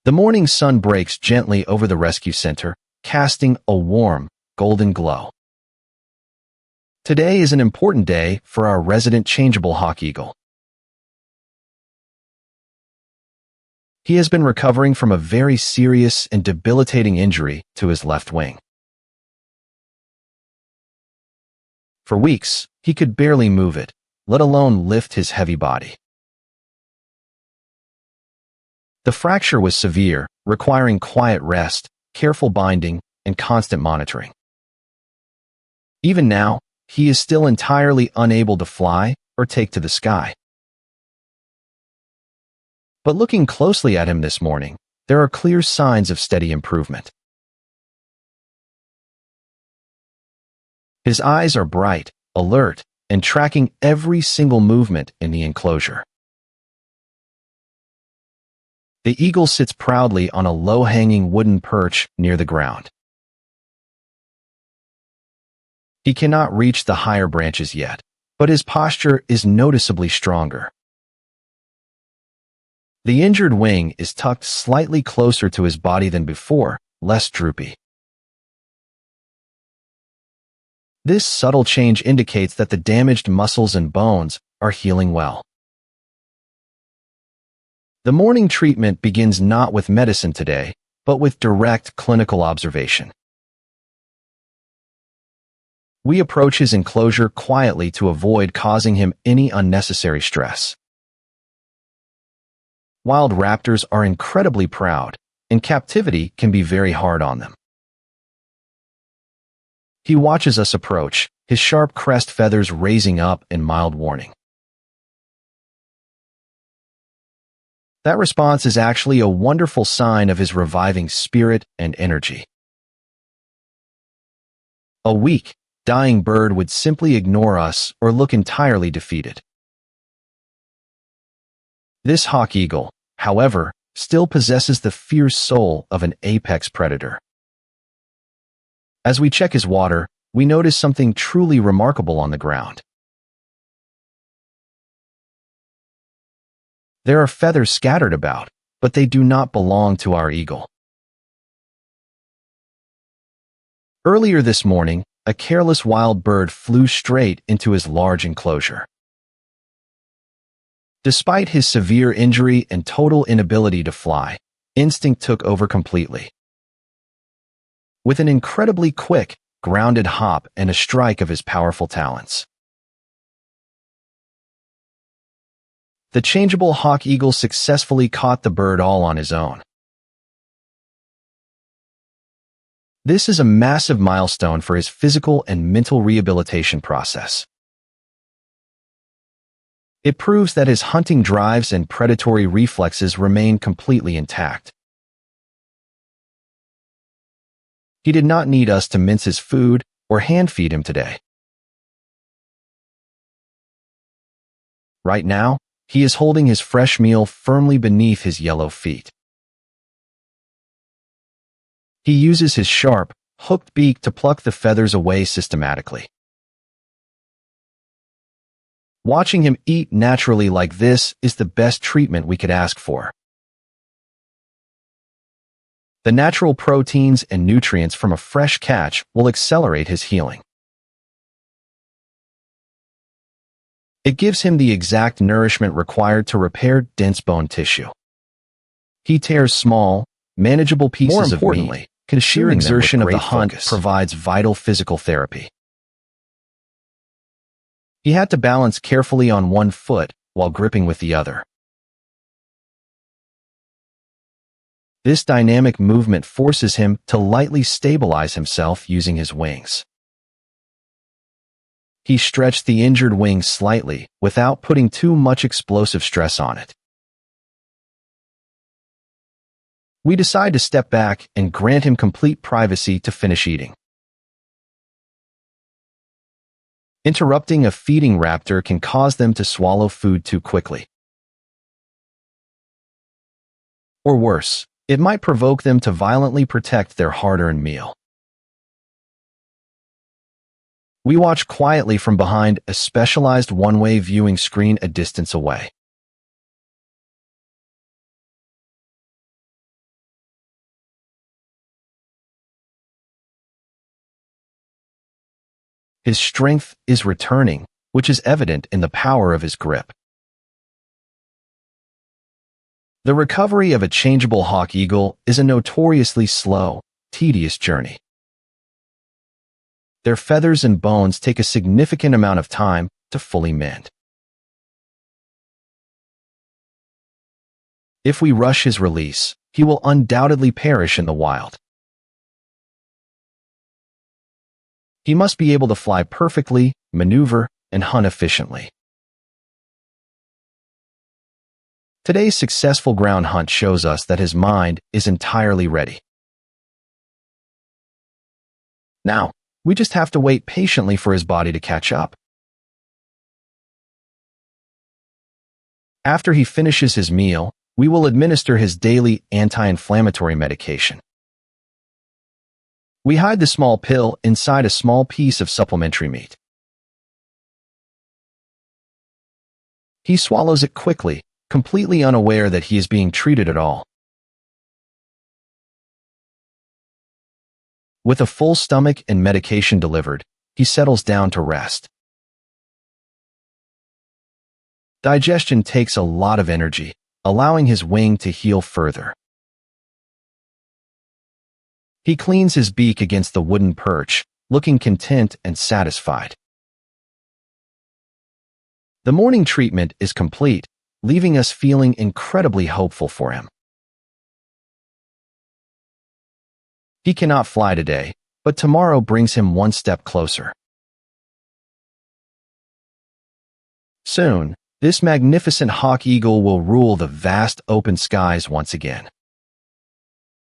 The morning sun breaks gently over the rescue center, casting a warm, golden glow. Today is an important day for our resident changeable hawk eagle. He has been recovering from a very serious and debilitating injury to his left wing. For weeks, he could barely move it, let alone lift his heavy body. The fracture was severe, requiring quiet rest, careful binding, and constant monitoring. Even now, he is still entirely unable to fly or take to the sky. But looking closely at him this morning, there are clear signs of steady improvement. His eyes are bright, alert, and tracking every single movement in the enclosure. The eagle sits proudly on a low-hanging wooden perch near the ground. He cannot reach the higher branches yet, but his posture is noticeably stronger. The injured wing is tucked slightly closer to his body than before, less droopy. This subtle change indicates that the damaged muscles and bones are healing well. The morning treatment begins not with medicine today, but with direct clinical observation. We approach his enclosure quietly to avoid causing him any unnecessary stress. Wild raptors are incredibly proud, and captivity can be very hard on them. He watches us approach, his sharp crest feathers raising up in mild warning. That response is actually a wonderful sign of his reviving spirit and energy. A weak, dying bird would simply ignore us or look entirely defeated. This hawk eagle, however, still possesses the fierce soul of an apex predator. As we check his water, we notice something truly remarkable on the ground. There are feathers scattered about, but they do not belong to our eagle. Earlier this morning, a careless wild bird flew straight into his large enclosure. Despite his severe injury and total inability to fly, instinct took over completely. With an incredibly quick, grounded hop and a strike of his powerful talons, the changeable hawk eagle successfully caught the bird all on his own. This is a massive milestone for his physical and mental rehabilitation process. It proves that his hunting drives and predatory reflexes remain completely intact. He did not need us to mince his food or hand-feed him today. Right now, he is holding his fresh meal firmly beneath his yellow feet. He uses his sharp, hooked beak to pluck the feathers away systematically. Watching him eat naturally like this is the best treatment we could ask for. The natural proteins and nutrients from a fresh catch will accelerate his healing. It gives him the exact nourishment required to repair dense bone tissue. He tears small, manageable pieces of meat. The sheer exertion of the hunt provides vital physical therapy. He had to balance carefully on one foot while gripping with the other. This dynamic movement forces him to lightly stabilize himself using his wings. He stretched the injured wing slightly without putting too much explosive stress on it. We decide to step back and grant him complete privacy to finish eating. Interrupting a feeding raptor can cause them to swallow food too quickly. Or worse, it might provoke them to violently protect their hard-earned meal. We watch quietly from behind a specialized one-way viewing screen a distance away. His strength is returning, which is evident in the power of his grip. The recovery of a changeable hawk eagle is a notoriously slow, tedious journey. Their feathers and bones take a significant amount of time to fully mend. If we rush his release, he will undoubtedly perish in the wild. He must be able to fly perfectly, maneuver, and hunt efficiently. Today's successful ground hunt shows us that his mind is entirely ready. Now, we just have to wait patiently for his body to catch up. After he finishes his meal, we will administer his daily anti-inflammatory medication. We hide the small pill inside a small piece of supplementary meat. He swallows it quickly, completely unaware that he is being treated at all. With a full stomach and medication delivered, he settles down to rest. Digestion takes a lot of energy, allowing his wing to heal further. He cleans his beak against the wooden perch, looking content and satisfied. The morning treatment is complete, leaving us feeling incredibly hopeful for him. He cannot fly today, but tomorrow brings him one step closer. Soon, this magnificent hawk eagle will rule the vast open skies once again.